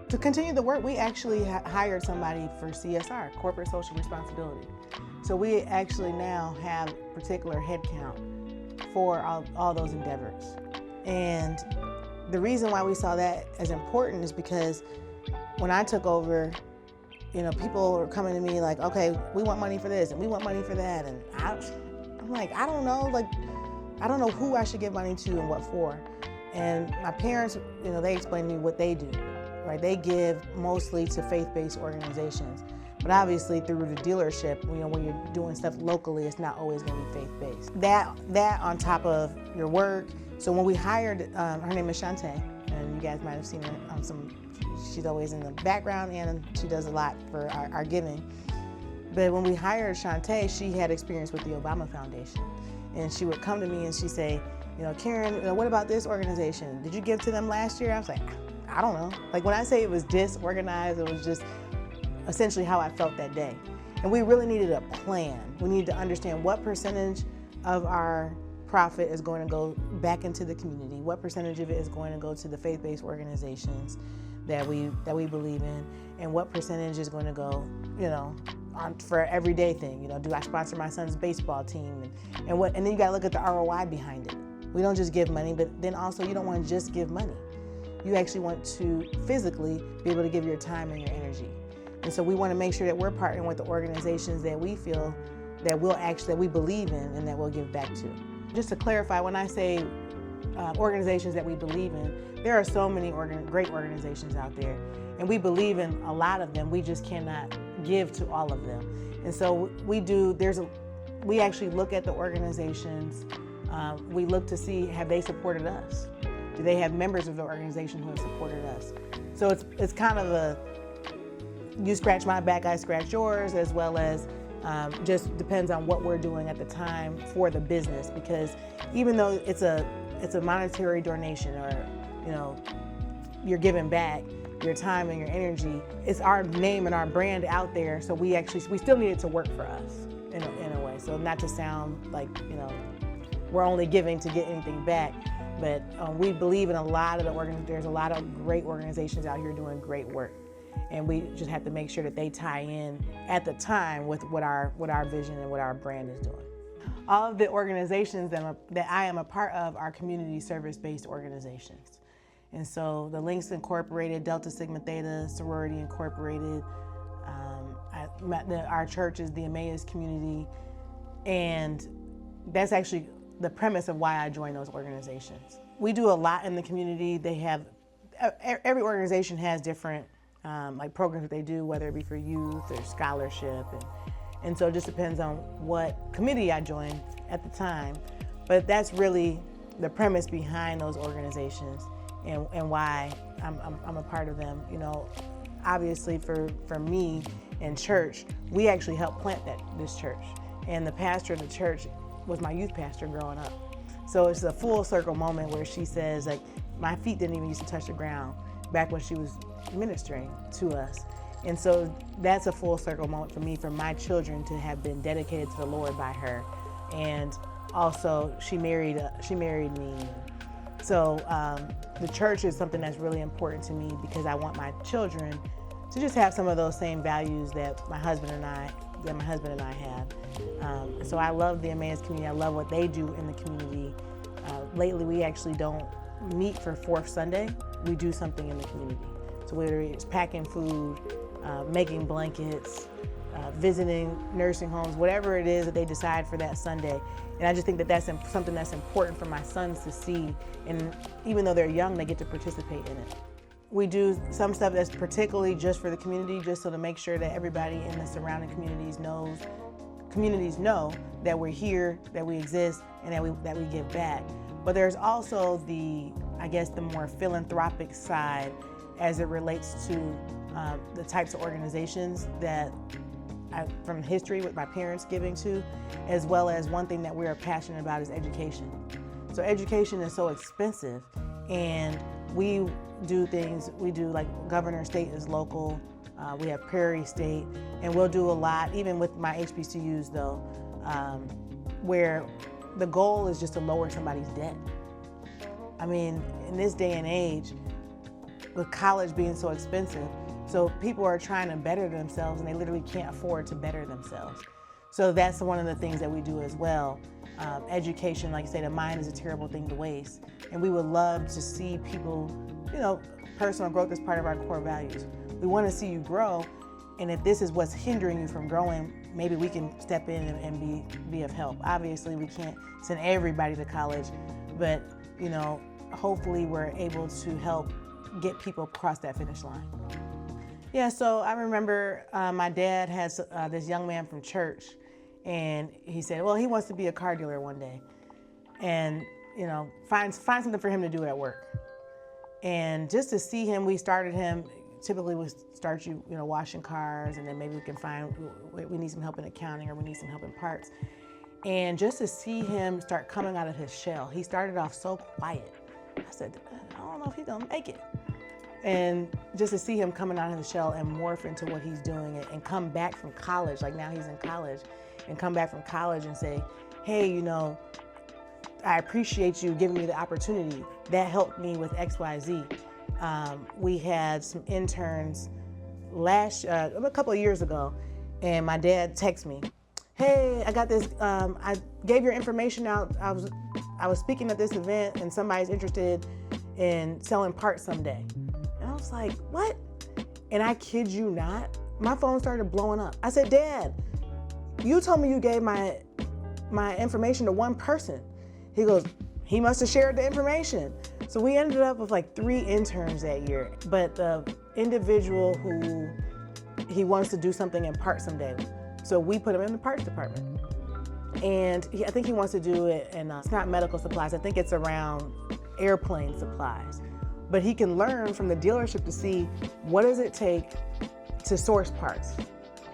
To continue the work, we actually hired somebody for CSR, corporate social responsibility. So we actually now have particular headcount for all those endeavors. And the reason why we saw that as important is because when I took over, people were coming to me like, okay, we want money for this and we want money for that. And I'm like, I don't know who I should give money to and what for. And my parents, they explained to me what they do. Right, they give mostly to faith-based organizations, but obviously through the dealership, when you're doing stuff locally, it's not always going to be faith-based. That on top of your work. So when we hired, her name is Shantae, and you guys might have seen her she's always in the background and she does a lot for our giving. But when we hired Shantae, she had experience with the Obama Foundation, and she would come to me and she'd say, Karen, what about this organization? Did you give to them last year? I was like, I don't know. Like when I say it was disorganized, it was just essentially how I felt that day. And we really needed a plan. We needed to understand what percentage of our profit is going to go back into the community, what percentage of it is going to go to the faith-based organizations that we believe in, and what percentage is going to go, for everyday thing. Do I sponsor my son's baseball team, and then you got to look at the ROI behind it. We don't just give money, but then also you don't want to just give money. You actually want to physically be able to give your time and your energy. And so we want to make sure that we're partnering with the organizations that we feel that we believe in and that we'll give back to. Just to clarify, when I say organizations that we believe in, there are so many great organizations out there, and we believe in a lot of them. We just cannot give to all of them. And so we actually look at the organizations. We look to see, have they supported us? Do they have members of the organization who have supported us? So it's kind of you scratch my back, I scratch yours, as well as just depends on what we're doing at the time for the business. Because even though it's a monetary donation, or you're giving back your time and your energy, it's our name and our brand out there. So we still need it to work for us in a way. So not to sound like we're only giving to get anything back. But we believe in a lot of there's a lot of great organizations out here doing great work. And we just have to make sure that they tie in at the time with what our vision and what our brand is doing. All of the organizations that I am a part of are community service-based organizations. And so the Links Incorporated, Delta Sigma Theta, Sorority Incorporated, our church is the Emmaus Community, and that's actually the premise of why I joined those organizations. We do a lot in the community. Every organization has different programs that they do, whether it be for youth or scholarship, and so it just depends on what committee I joined at the time. But that's really the premise behind those organizations and why I'm a part of them. Obviously for me in church, we actually helped plant this church, and the pastor of the church was my youth pastor growing up. So it's a full circle moment where she says, like, my feet didn't even used to touch the ground back when she was ministering to us. And so that's a full circle moment for me, for my children to have been dedicated to the Lord by her. And also she married me. So the church is something that's really important to me because I want my children to just have some of those same values that my husband and I have. So I love the Emmaus community. I love what they do in the community. Lately, we actually don't meet for fourth Sunday. We do something in the community. So whether it's packing food, making blankets, visiting nursing homes, whatever it is that they decide for that Sunday. And I just think that that's something that's important for my sons to see. And even though they're young, they get to participate in it. We do some stuff that's particularly just for the community, just so to make sure that everybody in the surrounding communities know that we're here, that we exist, and that we give back. But there's also the more philanthropic side as it relates to the types of organizations that from history with my parents giving to, as well as one thing that we're passionate about is education. So education is so expensive, and we do like Governor State is local, we have Prairie State, and we'll do a lot, even with my HBCUs though, where the goal is just to lower somebody's debt. I mean, in this day and age, with college being so expensive. So people are trying to better themselves and they literally can't afford to better themselves. So that's one of the things that we do as well. Education, like I say, the mind is a terrible thing to waste. And we would love to see people, personal growth is part of our core values. We want to see you grow. And if this is what's hindering you from growing, maybe we can step in and be of help. Obviously, we can't send everybody to college, but hopefully we're able to help get people across that finish line. Yeah, so I remember my dad has this young man from church, and he said, well, he wants to be a car dealer one day, and find something for him to do at work. And just to see him, we started him. Typically, we start you washing cars, and then maybe we can find we need some help in accounting or we need some help in parts. And just to see him start coming out of his shell, he started off so quiet. I said, I don't know if he's gonna make it. And just to see him coming out of his shell and morph into what he's doing and come back from college, like now he's in college, and come back from college and say, hey, I appreciate you giving me the opportunity. That helped me with XYZ. We had some interns a couple of years ago, and my dad texted me, hey, I got this, I gave your information out. I was speaking at this event and somebody's interested in selling parts someday. And I was like, what? And I kid you not, my phone started blowing up. I said, Dad, you told me you gave my information to one person. He goes, he must have shared the information. So we ended up with like 3 interns that year. But the individual who he wants to do something in parts someday. So we put him in the parts department. And I think he wants to do it in, it's not medical supplies, I think it's around airplane supplies. But he can learn from the dealership to see what does it take to source parts?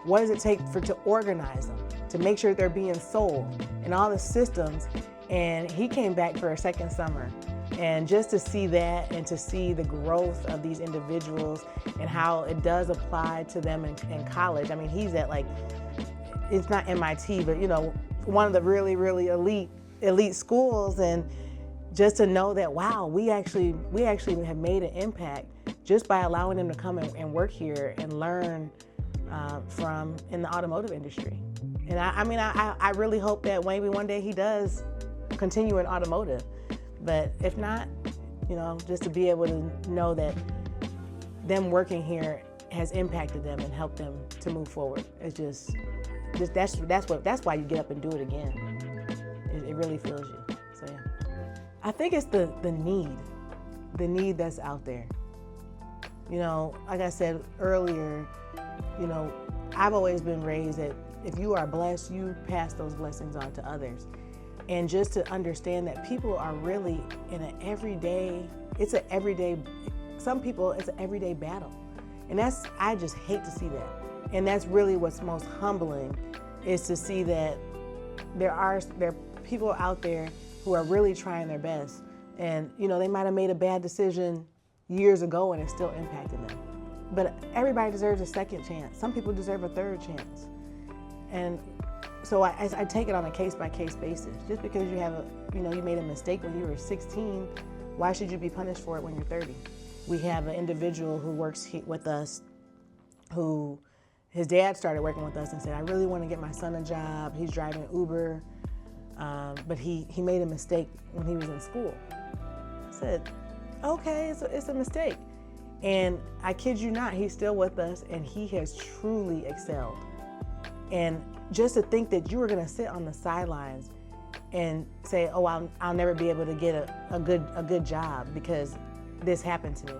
What does it take to organize them, to make sure they're being sold, and all the systems. And he came back for a second summer. And just to see that and to see the growth of these individuals and how it does apply to them in college. I mean, he's at it's not MIT, but one of the really, really elite schools. And just to know that, wow, we actually have made an impact just by allowing them to come and work here and learn in the automotive industry. And I really hope that maybe one day he does continue in automotive. But if not, just to be able to know that them working here has impacted them and helped them to move forward. It's that's why you get up and do it again. It really fills you. So yeah, I think it's the need that's out there. Like I said earlier, I've always been raised that if you are blessed, you pass those blessings on to others. And just to understand that people are really in an everyday, some people, it's an everyday battle. And I just hate to see that. And that's really what's most humbling, is to see that there are people out there who are really trying their best. And, they might have made a bad decision years ago and it still impacted them. But everybody deserves a second chance. Some people deserve a third chance. And so I take it on a case-by-case basis. Just because you made a mistake when you were 16, why should you be punished for it when you're 30? We have an individual who works with us who, his dad started working with us and said, I really want to get my son a job. He's driving Uber, but he made a mistake when he was in school. I said, okay, it's a mistake. And I kid you not, he's still with us and he has truly excelled. And just to think that you were going to sit on the sidelines and say, oh, I'll never be able to get a good job because this happened to me.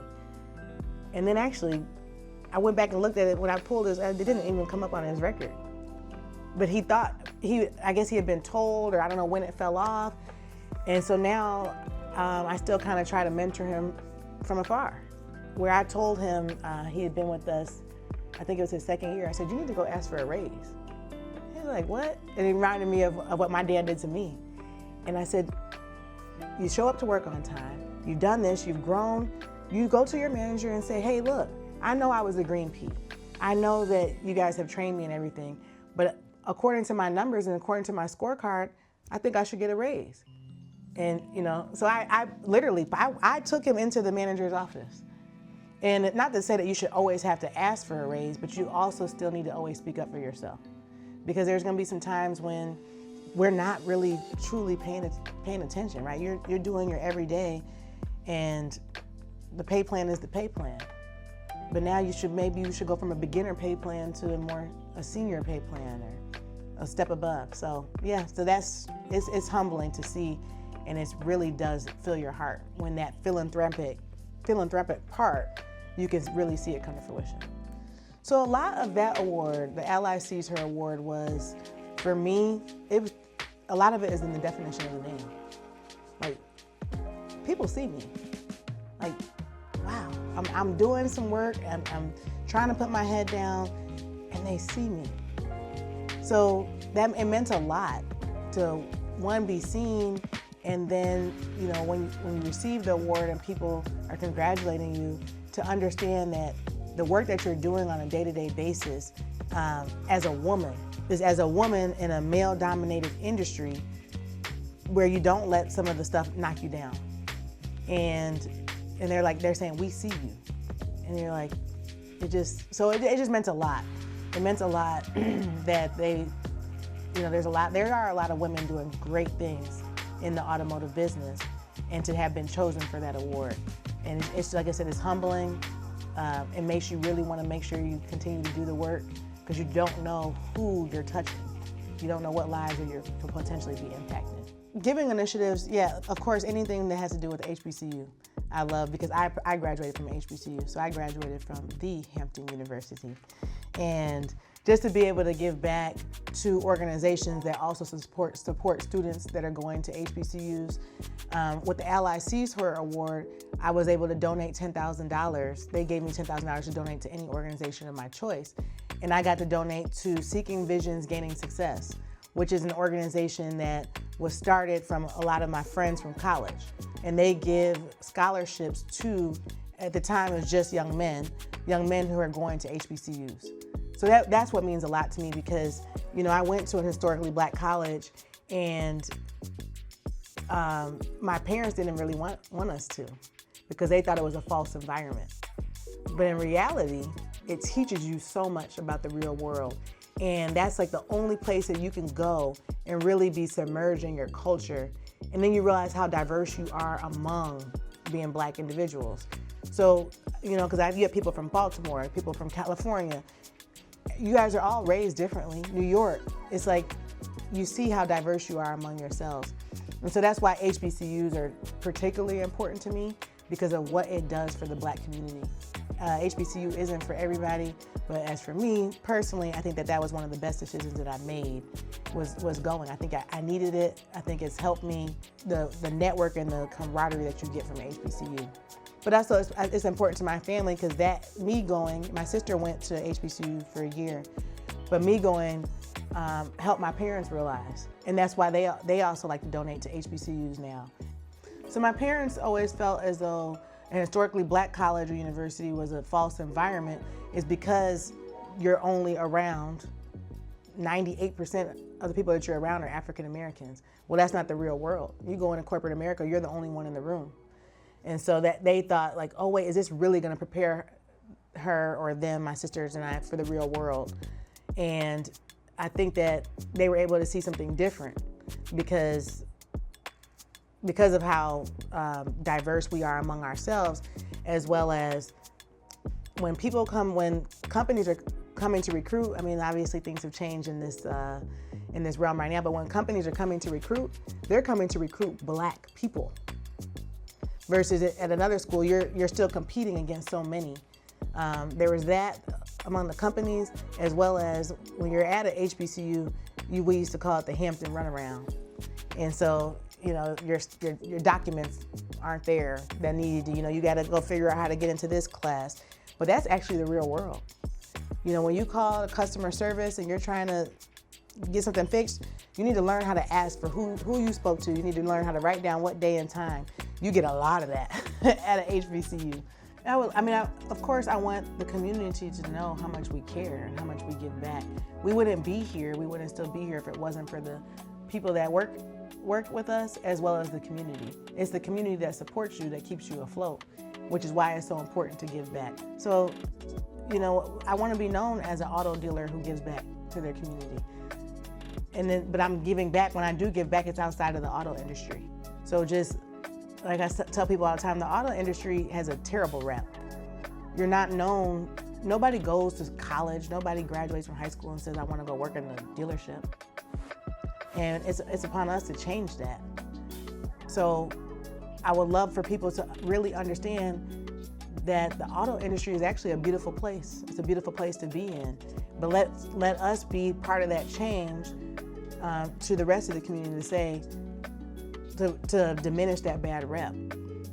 And then actually, I went back and looked at it. When I pulled it didn't even come up on his record. But I guess he had been told, or I don't know when it fell off. And so now I still kind of try to mentor him from afar. Where I told him he had been with us, I think it was his second year, I said, you need to go ask for a raise. He was like, what? And it reminded me of what my dad did to me. And I said, you show up to work on time, you've done this, you've grown, you go to your manager and say, hey, look, I know I was a green pea. I know that you guys have trained me and everything, but according to my numbers and according to my scorecard, I think I should get a raise. And, so I literally took him into the manager's office. And not to say that you should always have to ask for a raise, but you also still need to always speak up for yourself. Because there's gonna be some times when we're not really truly paying attention, right? You're doing your everyday, and the pay plan is the pay plan. But now maybe you should go from a beginner pay plan to a senior pay plan or a step above. So yeah, so it's humbling to see, and it really does fill your heart when that philanthropic part, you can really see it come to fruition. So a lot of that award, the Ally Sees Her award, was, for me, a lot of it is in the definition of the name. Like, people see me. Like, wow, I'm doing some work, and I'm trying to put my head down, and they see me. So it meant a lot to, one, be seen, and then, you know, when you receive the award and people are congratulating you, to understand that the work that you're doing on a day-to-day basis as a woman in a male-dominated industry where you don't let some of the stuff knock you down. And they're saying, we see you. And you're like, it just meant a lot. It meant a lot that there are a lot of women doing great things in the automotive business, and to have been chosen for that award. And it's, like I said, it's humbling. It makes you really want to make sure you continue to do the work, because you don't know who you're touching. You don't know what lives you could potentially be impacting. Giving initiatives, yeah, of course, anything that has to do with HBCU, I love, because I graduated from HBCU. So I graduated from the Hampton University. And just to be able to give back to organizations that also support students that are going to HBCUs. With the Ally Sees Her Award, I was able to donate $10,000. They gave me $10,000 to donate to any organization of my choice. And I got to donate to Seeking Visions, Gaining Success, which is an organization that was started from a lot of my friends from college. And they give scholarships to, at the time it was just young men who are going to HBCUs. So that's what means a lot to me, because, you know, I went to a historically Black college, and my parents didn't really want us to, because they thought it was a false environment. But in reality, it teaches you so much about the real world. And that's like the only place that you can go and really be submerged in your culture. And then you realize how diverse you are among being Black individuals. So, you know, because you have people from Baltimore, people from California. You guys are all raised differently. New York, it's like you see how diverse you are among yourselves. And so that's why HBCUs are particularly important to me, because of what it does for the Black community. HBCU isn't for everybody, but as for me personally, I think that was one of the best decisions that I made, was going. I think I needed it. I think it's helped me, the network and the camaraderie that you get from HBCU. But also it's important to my family, because me going, my sister went to HBCU for a year, but me going helped my parents realize. And that's why they also like to donate to HBCUs now. So my parents always felt as though a historically Black college or university was a false environment, is because you're only around 98% of the people that you're around are African Americans. Well, that's not the real world. You go into corporate America, you're the only one in the room. And so that they thought, like, oh wait, is this really gonna prepare her or them, my sisters and I, for the real world? And I think that they were able to see something different, because of how diverse we are among ourselves, as well as when companies are coming to recruit. I mean, obviously things have changed in this realm right now, but when companies are coming to recruit, they're coming to recruit Black people. Versus at another school, you're still competing against so many. There was that among the companies, as well as when you're at an HBCU, we used to call it the Hampton runaround. And so, you know, your documents aren't there that need to, you know, you got to go figure out how to get into this class. But that's actually the real world. You know, when you call a customer service and you're trying to get something fixed, you need to learn how to ask for who you spoke to. You need to learn how to write down what day and time. You get a lot of that at an HBCU. Of course, I want the community to know how much we care and how much we give back. We wouldn't be here, we wouldn't still be here if it wasn't for the people that work with us, as well as the community. It's the community that supports you that keeps you afloat. which is why it's so important to give back. So, you know, I want to be known as an auto dealer who gives back to their community. But I'm giving back. When I do give back, it's outside of the auto industry. So just like I tell people all the time, the auto industry has a terrible rep. You're not known. Nobody goes to college. Nobody graduates from high school and says, I want to go work in a dealership. And it's upon us to change that. So I would love for people to really understand that the auto industry is actually a beautiful place. It's a beautiful place to be in. But let us be part of that change to the rest of the community to say, to diminish that bad rep.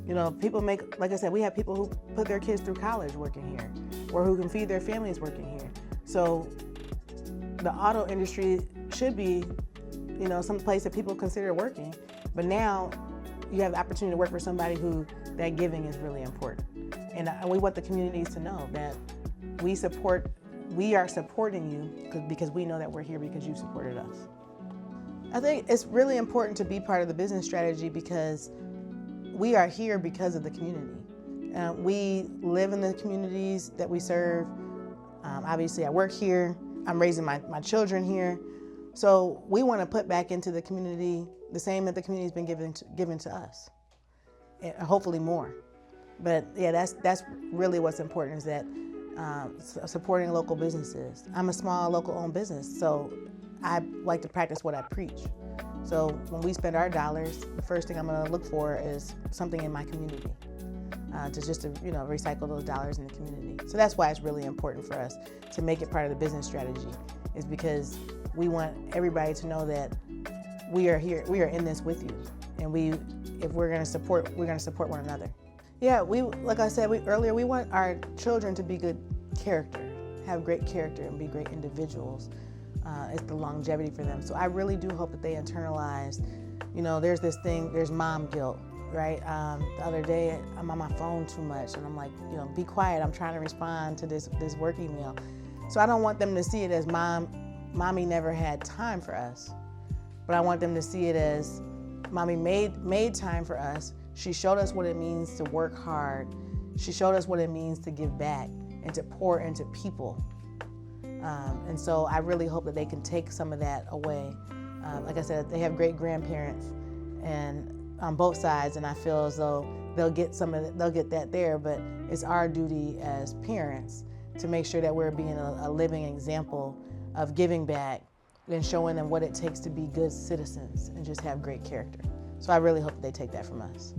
You know, people make, like I said, we have people who put their kids through college working here, or who can feed their families working here. So the auto industry should be, you know, some place that people consider working. But now you have the opportunity to work for somebody who that giving is really important. And we want the communities to know that we are supporting you because we know that we're here because you supported us. I think it's really important to be part of the business strategy because we are here because of the community. We live in the communities that we serve. Obviously, I work here. I'm raising my children here. So we want to put back into the community the same that the community's been given to us, and hopefully more. But yeah, that's really what's important, is that supporting local businesses. I'm a small local owned business, so I like to practice what I preach. So when we spend our dollars, the first thing I'm going to look for is something in my community, to recycle those dollars in the community. So that's why it's really important for us to make it part of the business strategy, is because we want everybody to know that we are here, we are in this with you, and if we're going to support one another. Yeah, like I said earlier, we want our children to be good character, have great character, and be great individuals. It's the longevity for them. So I really do hope that they internalize, you know, there's this thing, there's mom guilt, right? The other day, I'm on my phone too much, and I'm like, you know, be quiet, I'm trying to respond to this work email. So I don't want them to see it as mommy never had time for us, but I want them to see it as mommy made time for us. She showed us what it means to work hard. She showed us what it means to give back and to pour into people. And so I really hope that they can take some of that away. Like I said, they have great grandparents and on both sides, and I feel as though they'll get that there, but it's our duty as parents to make sure that we're being a living example of giving back and showing them what it takes to be good citizens and just have great character. So I really hope that they take that from us.